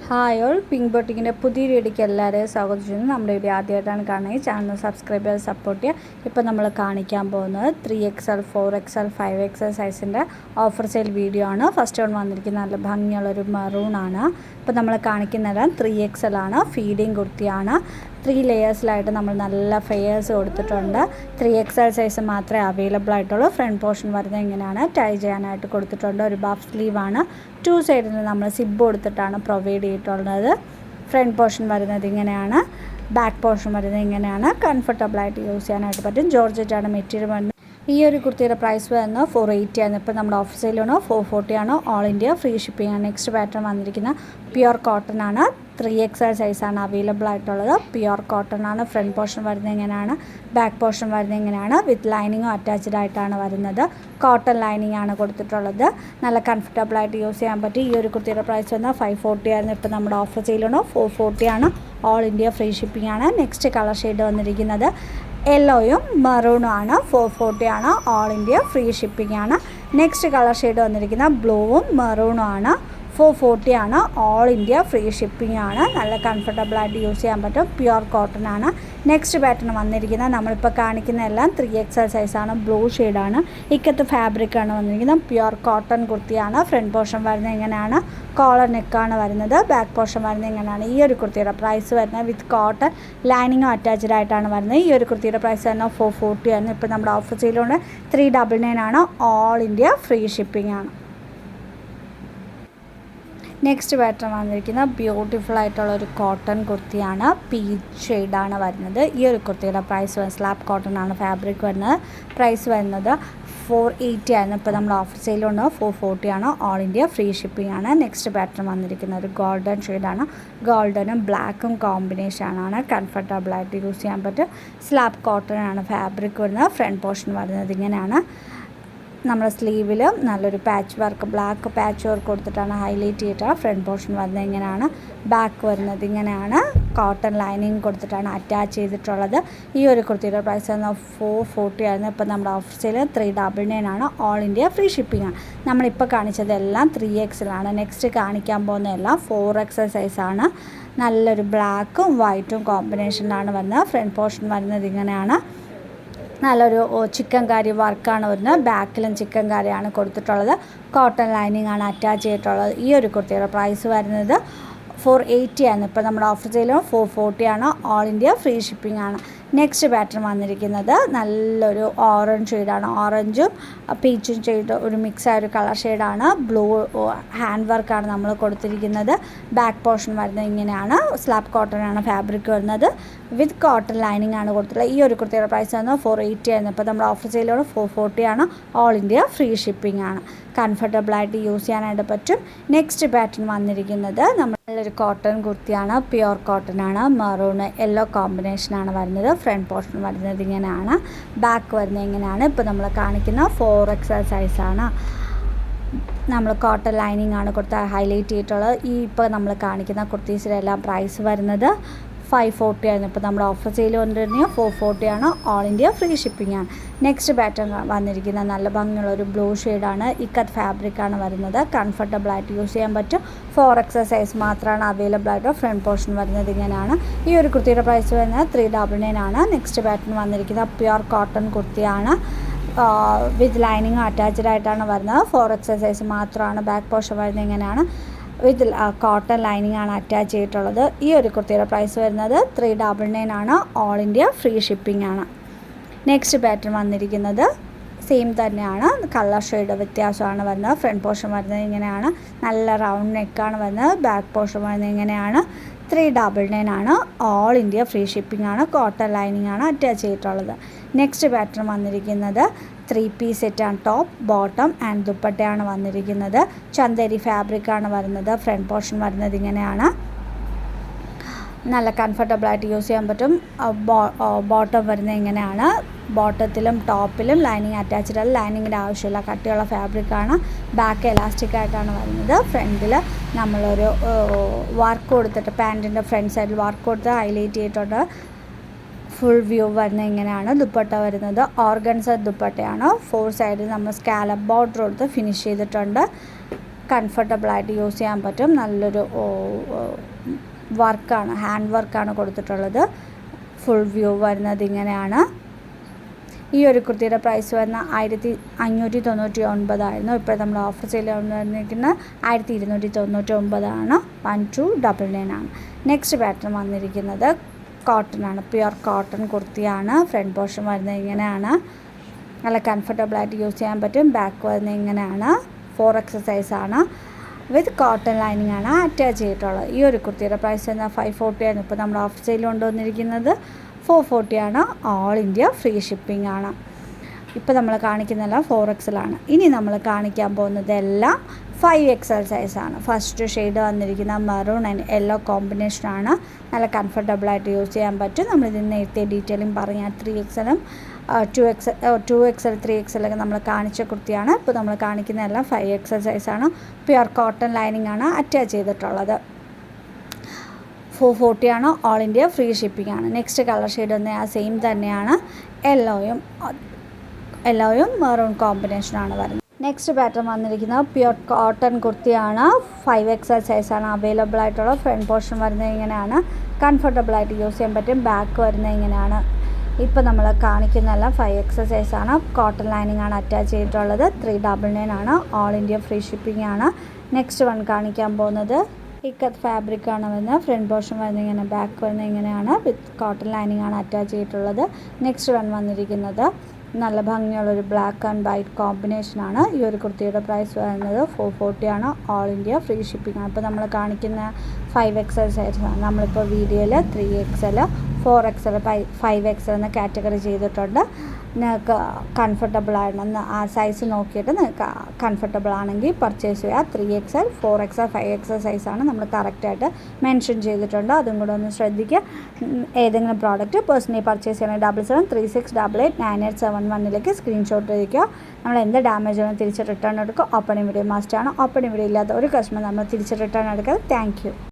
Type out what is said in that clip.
Hi all pink ബൊട്ടിക്കിൻ്റെ പുതിയൊരു വീഡിയോയ്ക്ക് എല്ലാവരെയും സ്വാഗതം ചെയ്യുന്നു. നമ്മുടെ വീഡിയോ ആദ്യമായിട്ടാണ് കാണുന്നത് ചാനൽ സബ്സ്ക്രൈബ് ചെയ്ത് സപ്പോർട്ട് ചെയ്യുക. ഇപ്പോൾ നമ്മൾ കാണിക്കാൻ പോകുന്നത് 3XL 4XL 5XL സൈസിൻ്റെ ഓഫർ സെയിൽ വീഡിയോ ആണ്. ഫസ്റ്റ് വൺ വന്നിരിക്കുന്നത് നല്ല ഭംഗിയുള്ളൊരു മെറൂണാണ്. ഇപ്പോൾ നമ്മൾ കാണിക്കുന്നതെല്ലാം 3XL ആണ്. ഫീഡിങ് കുർത്തിയാണ്. 3 ലെയേഴ്സിലായിട്ട് നമ്മൾ നല്ല ഫെയേഴ്സ് കൊടുത്തിട്ടുണ്ട്. 3XL സൈസ് മാത്രമേ അവൈലബിൾ ആയിട്ടുള്ളൂ. ഫ്രണ്ട് പോർഷൻ വരുന്നത് ഇങ്ങനെയാണ്. ടൈ ചെയ്യാനായിട്ട് കൊടുത്തിട്ടുണ്ട്. ഒരു ബഫ് സ്ലീവാണ്. 2 സൈഡിൽ നമ്മൾ സിബ് കൊടുത്തിട്ടാണ് പ്രൊവൈഡ് ചെയ്തിട്ടുള്ളത്. ഫ്രണ്ട് പോർഷൻ വരുന്നത് ഇങ്ങനെയാണ്. ബാക്ക് പോർഷൻ വരുന്നത് ഇങ്ങനെയാണ്. കംഫർട്ടബിളായിട്ട് യൂസ് ചെയ്യാനായിട്ട് പറ്റും. ജോർജറ്റാണ് മെറ്റീരിയൽ വരുന്നത്. ഈ ഒരു കുർത്തിയുടെ പ്രൈസ് വരുന്നത് 480 ആണ്. ഇപ്പോൾ നമ്മുടെ ഓഫീസിലാണ് 440 ആണ്. ഓൾ ഇന്ത്യ ഫ്രീ ഷിപ്പിംഗ് ആണ്. നെക്സ്റ്റ് പാറ്റേൺ വന്നിരിക്കുന്ന പ്യുവർ കോട്ടൺ ആണ്. 3XL സൈസാണ് അവൈലബിൾ ആയിട്ടുള്ളത്. പ്യുവർ കോട്ടൺ ആണ്. ഫ്രണ്ട് പോർഷൻ വരുന്നത് ഇങ്ങനെയാണ്. ബാക്ക് പോർഷൻ വരുന്നത് ഇങ്ങനെയാണ്. വിത്ത് ലൈനിങ്ങും അറ്റാച്ച്ഡ് ആയിട്ടാണ് വരുന്നത്. കോട്ടൺ ലൈനിങ് ആണ് കൊടുത്തിട്ടുള്ളത്. നല്ല കംഫർട്ടബിളായിട്ട് യൂസ് ചെയ്യാൻ പറ്റും. ഈ ഒരു കുർത്തിയുടെ പ്രൈസ് വന്നാൽ 540 ആയിരുന്നു. ഇപ്പോൾ നമ്മുടെ ഓഫർ സെയിലാണ് 440 ആണ്. ഓൾ ഇന്ത്യ ഫ്രീ ഷിപ്പിംഗ് ആണ്. നെക്സ്റ്റ് കളർ ഷെയ്ഡ് വന്നിരിക്കുന്നത് യെല്ലോയും മെറൂണും ആണ്. 440 ആണ്. ഓൾ ഇന്ത്യ ഫ്രീ ഷിപ്പിംഗ് ആണ്. നെക്സ്റ്റ് കളർ ഷെയ്ഡ് വന്നിരിക്കുന്ന ബ്ലൂവും മെറൂണും ആണ്. 440 ആണ്. ഓൾ ഇന്ത്യ ഫ്രീ ഷിപ്പിംഗ് ആണ്. നല്ല കംഫർട്ടബിളായിട്ട് യൂസ് ചെയ്യാൻ പറ്റും. പ്യുവർ കോട്ടൺ ആണ്. നെക്സ്റ്റ് പാറ്റേൺ വന്നിരിക്കുന്നത് നമ്മളിപ്പോൾ കാണിക്കുന്ന എല്ലാം 3XL സൈസാണ്. ബ്ലൂ ഷെയ്ഡാണ്. ഇക്കത്ത് ഫാബ്രിക്കാണ് വന്നിരിക്കുന്നത്. പ്യുവർ കോട്ടൺ കുർത്തിയാണ്. ഫ്രണ്ട് പോർഷൻ വരുന്നത് ഇങ്ങനെയാണ്. കോളർ നെക്കാണ് വരുന്നത്. ബാക്ക് പോർഷൻ വരുന്നത് ഇങ്ങനെയാണ്. ഈ ഒരു കുർത്തിയുടെ പ്രൈസ് വരുന്നത് വിത്ത് കോട്ടൺ ലൈനിങ്ങും അറ്റാച്ച്ഡ് ആയിട്ടാണ് വരുന്നത്. ഈ ഒരു കുർത്തിയുടെ പ്രൈസ് വരുന്നത് 440 ആണ്. ഇപ്പോൾ നമ്മുടെ ഓഫർ സെയിലുണ്ട് 399 ആണ്. ഓൾ ഇന്ത്യ ഫ്രീ ഷിപ്പിംഗ് ആണ്. നെക്സ്റ്റ് പാറ്റേൺ വന്നിരിക്കുന്നത് ബ്യൂട്ടിഫുൾ ആയിട്ടുള്ളൊരു കോട്ടൺ കുർത്തിയാണ്. പീച്ച് ഷെയ്ഡാണ് വരുന്നത്. ഈ ഒരു കുർത്തിയുടെ പ്രൈസ് സ്ലാബ് കോട്ടൺ ആണ് ഫാബ്രിക് വരുന്നത്. പ്രൈസ് വരുന്നത് 480 ആണ്. ഇപ്പോൾ നമ്മൾ ഓഫർ സെയിലുണ്ട് 440 ആണ്. ഓൾ ഇന്ത്യ ഫ്രീ ഷിപ്പിംഗ് ആണ്. നെക്സ്റ്റ് പാറ്റേൺ വന്നിരിക്കുന്ന ഒരു ഗോൾഡൻ ഷെയ്ഡാണ്. ഗോൾഡനും ബ്ലാക്കും കോമ്പിനേഷനാണ്. കംഫർട്ടബിളായിട്ട് യൂസ് ചെയ്യാൻ പറ്റും. സ്ലാബ് കോട്ടൺ ആണ് ഫാബ്രിക് വരുന്നത്. ഫ്രണ്ട് പോർഷൻ വരുന്നത് ഇങ്ങനെയാണ്. നമ്മുടെ സ്ലീവിൽ നല്ലൊരു patch work black patch work കൊടുത്തിട്ടാണ് ഹൈലൈറ്റ് ചെയ്തിട്ട് ഫ്രണ്ട് പോർഷൻ വരുന്നത് ഇങ്ങനെയാണ്. ബാക്ക് വരുന്നത് ഇങ്ങനെയാണ്. കോട്ടൺ ലൈനിങ് കൊടുത്തിട്ടാണ് അറ്റാച്ച് ചെയ്തിട്ടുള്ളത്. ഈ ഒരു കുർത്തിയുടെ പ്രൈസ് 440 ആയിരുന്നു. ഇപ്പോൾ നമ്മുടെ ഓഫീസിൽ 399 ആണ്. ഓൾ ഇന്ത്യ ഫ്രീ ഷിപ്പിംഗ് ആണ്. നമ്മളിപ്പോൾ കാണിച്ചതെല്ലാം 3XL ആണ്. നെക്സ്റ്റ് കാണിക്കാൻ പോകുന്നതെല്ലാം 4XL സൈസാണ്. നല്ലൊരു ബ്ലാക്കും വൈറ്റും കോമ്പിനേഷനിലാണ് വരുന്നത്. ഫ്രണ്ട് പോർഷൻ വരുന്നത് ഇങ്ങനെയാണ്. നല്ലൊരു ചിക്കൻ കറി വർക്കാണ് വരുന്നത്. ബാക്കിലും ചിക്കൻ കറിയാണ് കൊടുത്തിട്ടുള്ളത്. കോട്ടൺ ലൈനിങ് ആണ് അറ്റാച്ച് ചെയ്തിട്ടുള്ളത്. ഈ ഒരു കുർത്തിയുടെ പ്രൈസ് വരുന്നത് 480 ആണ്. ഇപ്പോൾ നമ്മുടെ ഓഫർ സെയിലും 440 ആണ്. ഓൾ ഇന്ത്യ ഫ്രീ ഷിപ്പിംഗ് ആണ്. നെക്സ്റ്റ് പാറ്റേൺ വന്നിരിക്കുന്നത് നല്ലൊരു ഓറഞ്ച് ഷെയ്ഡാണ്. ഓറഞ്ചും പീച്ചും ഷെയ്ഡ് ഒരു മിക്സായ ഒരു കളർ ഷെയ്ഡാണ്. ബ്ലൂ ഹാൻഡ് വർക്കാണ് നമ്മൾ കൊടുത്തിരിക്കുന്നത്. ബാക്ക് പോർഷൻ വരുന്നത് ഇങ്ങനെയാണ്. സ്ലാബ് കോട്ടൺ ആണ് ഫാബ്രിക് വരുന്നത്. വിത്ത് കോട്ടൺ ലൈനിങ് ആണ് കൊടുത്തിട്ടുള്ളത്. ഈ ഒരു കുർത്തിയുടെ പ്രൈസ് വന്നത് 480 ആയിരുന്നു. ഇപ്പോൾ നമ്മുടെ ഓഫർ സെയിലാണ് 440 ആണ്. ഓൾ ഇന്ത്യ ഫ്രീ ഷിപ്പിംഗ് ആണ്. കംഫർട്ടബിളായിട്ട് യൂസ് ചെയ്യാനായിട്ട് പറ്റും. നെക്സ്റ്റ് പാറ്റേൺ വന്നിരിക്കുന്നത് നല്ലൊരു കോട്ടൺ കുർത്തിയാണ്. പ്യുവർ കോട്ടൺ ആണ്. മെറൂൺ യെല്ലോ കോമ്പിനേഷനാണ് വരുന്നത്. ഫ്രണ്ട് പോർഷൻ വരുന്നത് ഇങ്ങനെയാണ്. ബാക്ക് വരുന്നത് ഇങ്ങനെയാണ്. ഇപ്പോൾ നമ്മൾ കാണിക്കുന്ന 4XL സൈസാണ്. നമ്മൾ കോട്ടൺ ലൈനിങ് ആണ് കൊടുത്ത് ഹൈലൈറ്റ് ചെയ്തിട്ടുള്ളത്. ഈ ഇപ്പോൾ നമ്മൾ കാണിക്കുന്ന കുർത്തീസിലെല്ലാം പ്രൈസ് വരുന്നത് 540 ആയിരുന്നു. ഇപ്പോൾ നമ്മുടെ ഓഫർ സെയിൽ കൊണ്ടുവരുന്നത് 440 ആണ്. ഓൾ ഇന്ത്യ ഫ്രീ ഷിപ്പിംഗ് ആണ്. നെക്സ്റ്റ് പാറ്റേൺ വന്നിരിക്കുന്ന നല്ല ഭംഗിയുള്ളൊരു ബ്ലൂ ഷെയ്ഡാണ്. ഇക്കത്ത് ഫാബ്രിക്കാണ് വരുന്നത്. കംഫർട്ടബിളായിട്ട് യൂസ് ചെയ്യാൻ പറ്റും. 4XL സൈസ് മാത്രമാണ് അവൈലബിൾ ആയിട്ട്. ഫ്രണ്ട് പോർഷൻ വരുന്നത് ഇങ്ങനെയാണ്. ഈ ഒരു കുർത്തിയുടെ പ്രൈസ് വരുന്നത് 399 ആണ്. നെക്സ്റ്റ് പാറ്റേൺ വന്നിരിക്കുന്ന പ്യുവർ കോട്ടൺ കുർത്തിയാണ്. വിത്ത് ലൈനിങ് അറ്റാച്ച്ഡ് ആയിട്ടാണ് വരുന്നത്. 4XL സൈസ് മാത്രമാണ്. ബാക്ക് പോർഷൻ വരുന്നത് ഇങ്ങനെയാണ്. വിത്ത് കോട്ടൺ ലൈനിങ് ആണ് അറ്റാച്ച് ചെയ്തിട്ടുള്ളത്. ഈ ഒരു കുർത്തിയുടെ പ്രൈസ് വരുന്നത് 399 ആണ്. ഓൾ ഇന്ത്യ ഫ്രീ ഷിപ്പിംഗ് ആണ്. നെക്സ്റ്റ് പാറ്റേൺ വന്നിരിക്കുന്നത് സെയിം തന്നെയാണ്. കളർ ഷെയ്ഡ് വ്യത്യാസമാണ് വരുന്നത്. ഫ്രണ്ട് പോർഷൻ വരുന്നത് ഇങ്ങനെയാണ്. നല്ല റൗണ്ട് നെക്കാണ് വരുന്നത്. ബാക്ക് പോർഷൻ വരുന്നത് ഇങ്ങനെയാണ്. 399 ആണ്. ഓൾ ഇന്ത്യ ഫ്രീ ഷിപ്പിംഗ് ആണ്. കോട്ടൺ ലൈനിങ് ആണ് അറ്റാച്ച് ചെയ്തിട്ടുള്ളത്. നെക്സ്റ്റ് പാറ്റേൺ വന്നിരിക്കുന്നത് 3 പീസ് സെറ്റാണ്. ടോപ്പ് ബോട്ടം ആൻഡ് ദുപ്പട്ടയാണ് വന്നിരിക്കുന്നത്. ചന്ദേരി ഫാബ്രിക്കാണ് വരുന്നത്. ഫ്രണ്ട് പോർഷൻ വരുന്നത് ഇങ്ങനെയാണ്. നല്ല കംഫർട്ടബിളായിട്ട് യൂസ് ചെയ്യാൻ പറ്റും. ബോട്ടം വരുന്നത് ഇങ്ങനെയാണ്. ബോട്ടത്തിലും ടോപ്പിലും ലൈനിങ് അറ്റാച്ച്ഡ് അല്ല. ലൈനിങ്ങിൻ്റെ ആവശ്യമില്ല. കട്ടിയുള്ള ഫാബ്രിക്കാണ്. ബാക്ക് എലാസ്റ്റിക് ആയിട്ടാണ് വരുന്നത്. ഫ്രണ്ടിൽ നമ്മളൊരു വർക്ക് കൊടുത്തിട്ട് പാൻറ്റിൻ്റെ ഫ്രണ്ട് സൈഡിൽ വർക്ക് കൊടുത്ത് ഹൈലൈറ്റ് ചെയ്തിട്ടുണ്ട്. ഫുൾ വ്യൂ വരുന്നത് ഇങ്ങനെയാണ്. ദുപ്പട്ട വരുന്നത് ഓർഗൻസ ദുപ്പട്ടയാണ്. 4 സൈഡിൽ നമ്മൾ സ്കാലപ്പ് ബോർഡർ കൊടുത്ത് ഫിനിഷ് ചെയ്തിട്ടുണ്ട്. കംഫർട്ടബിളായിട്ട് യൂസ് ചെയ്യാൻ പറ്റും. നല്ലൊരു വർക്കാണ്, ഹാൻഡ് വർക്കാണ് കൊടുത്തിട്ടുള്ളത്. ഫുൾ വ്യൂ വരുന്നത് ഇങ്ങനെയാണ്. ഈ ഒരു കുർത്തിയുടെ പ്രൈസ് വരുന്ന 1599 ഇപ്പോൾ നമ്മൾ ഓഫർ സെയിൽ വന്നിരിക്കുന്നത് 1299 1299 ആണ്. നെക്സ്റ്റ് പാറ്റേൺ വന്നിരിക്കുന്നത് കോട്ടൺ ആണ്, പ്യുർ കോട്ടൺ കുർത്തിയാണ്. ഫ്രണ്ട് പോർഷൻ വരുന്നത് ഇങ്ങനെയാണ്. നല്ല കംഫർട്ടബിളായിട്ട് യൂസ് ചെയ്യാൻ പറ്റും. ബാക്ക് വരുന്നത് ഇങ്ങനെയാണ്. 4X സൈസാണ്. വിത്ത് കോട്ടൺ ലൈനിങ് ആണ് അറ്റാച്ച് ചെയ്തിട്ടുള്ളത്. ഈ ഒരു കുർത്തിയുടെ പ്രൈസ് എന്നാൽ 540 ആണ്. ഇപ്പോൾ നമ്മൾ ഓഫ് സെയിൽ കൊണ്ടുവന്നിരിക്കുന്നത് 440 ആണ്. ഓൾ ഇന്ത്യ ഫ്രീ ഷിപ്പിംഗ് ആണ്. ഇപ്പോൾ നമ്മൾ കാണിക്കുന്നതെല്ലാം 4Xലാണ്. ഇനി നമ്മൾ കാണിക്കാൻ പോകുന്നതെല്ലാം 5XL സൈസാണ്. ഫസ്റ്റ് ഷെയ്ഡ് വന്നിരിക്കുന്ന മെറൂൺ ആൻഡ് യെല്ലോ കോമ്പിനേഷനാണ്. നല്ല കംഫർട്ടബിളായിട്ട് യൂസ് ചെയ്യാൻ പറ്റും. നമ്മളിത് നേരത്തെ ഡീറ്റെയിലിംഗ് പറഞ്ഞാൽ 3XLും 2XL 3XL ഒക്കെ നമ്മൾ കാണിച്ച കുർത്തിയാണ്. ഇപ്പോൾ നമ്മൾ കാണിക്കുന്നതെല്ലാം 5XL സൈസാണ്. പ്യുർ കോട്ടൺ ലൈനിങ് ആണ് അറ്റാച്ച് ചെയ്തിട്ടുള്ളത്. 440 ആണ്. ഓൾ ഇന്ത്യ ഫ്രീ ഷിപ്പിംഗ് ആണ്. നെക്സ്റ്റ് കളർ ഷെയ്ഡ് വന്ന ആ സെയിം തന്നെയാണ്. യെല്ലോയും മെറൂൺ കോമ്പിനേഷനാണ് വരുന്നത്. നെക്സ്റ്റ് പാറ്റേൺ വന്നിരിക്കുന്നത് പ്യുർ കോട്ടൺ കുർത്തിയാണ്. 5XL സൈസാണ് അവൈലബിൾ ആയിട്ടുള്ള. ഫ്രണ്ട് പോർഷൻ വരുന്നത് ഇങ്ങനെയാണ്. കംഫർട്ടബിളായിട്ട് യൂസ് ചെയ്യാൻ പറ്റും. ബാക്ക് വരുന്നത് ഇങ്ങനെയാണ്. ഇപ്പോൾ നമ്മൾ കാണിക്കുന്നതെല്ലാം 5XL സൈസാണ്. കോട്ടൺ ലൈനിങ് ആണ് അറ്റാച്ച് ചെയ്തിട്ടുള്ളത്. 399 ആണ്. ഓൾ ഇന്ത്യ ഫ്രീ ഷിപ്പിംഗ് ആണ്. നെക്സ്റ്റ് വൺ കാണിക്കാൻ പോകുന്നത് ഇക്കത്ത് ഫാബ്രിക് ആണ് വരുന്നത്. ഫ്രണ്ട് പോർഷൻ വരുന്നത് ഇങ്ങനെ, ബാക്ക് വരുന്നത് ഇങ്ങനെയാണ്. വിത്ത് കോട്ടൺ ലൈനിങ് ആണ് അറ്റാച്ച് ചെയ്തിട്ടുള്ളത്. നെക്സ്റ്റ് വൺ വന്നിരിക്കുന്നത് നല്ല ഭംഗിയുള്ളൊരു ബ്ലാക്ക് ആൻഡ് വൈറ്റ് കോമ്പിനേഷനാണ്. ഈ ഒരു കുർത്തിയുടെ പ്രൈസ് വരുന്നത് 440 ആണ്. ഓൾ ഇന്ത്യ ഫ്രീ ഷിപ്പിംഗ് ആണ്. ഇപ്പോൾ നമ്മൾ കാണിക്കുന്ന 5XL സൈസാണ്. നമ്മളിപ്പോൾ വീഡിയോയിൽ 3XL 4XL 5XL എന്ന കാറ്റഗറി ചെയ്തിട്ടുണ്ട്. നിങ്ങൾക്ക് കംഫർട്ടബിൾ ആണെന്ന് ആ സൈസ് നോക്കിയിട്ട് നിങ്ങൾക്ക് കംഫർട്ടബിൾ ആണെങ്കിൽ പർച്ചേസ് ചെയ്യുക. 3XL 4XL 5XL സൈസാണ് നമ്മൾ കറക്റ്റായിട്ട് മെൻഷൻ ചെയ്തിട്ടുണ്ട്. അതും കൂടെ ഒന്ന് ശ്രദ്ധിക്കുക. ഏതെങ്കിലും പ്രോഡക്റ്റ് പേഴ്സണലി പർച്ചേസ് ചെയ്യണമെങ്കിൽ 7736889871 സ്ക്രീൻഷോട്ട് വയ്ക്കുക. നമ്മൾ എന്ത് ഡാമേജ് ആണോ തിരിച്ച് റിട്ടേൺ എടുക്കുക. ഓപ്പണിംഗ് വീഡിയോ മസ്റ്റാണ്. ഓപ്പണിംഗ് വീഡിയോ ഇല്ലാത്ത ഒരു കസ്റ്റമർ നമ്മൾ തിരിച്ച് റിട്ടേൺ എടുക്കുക. Thank you.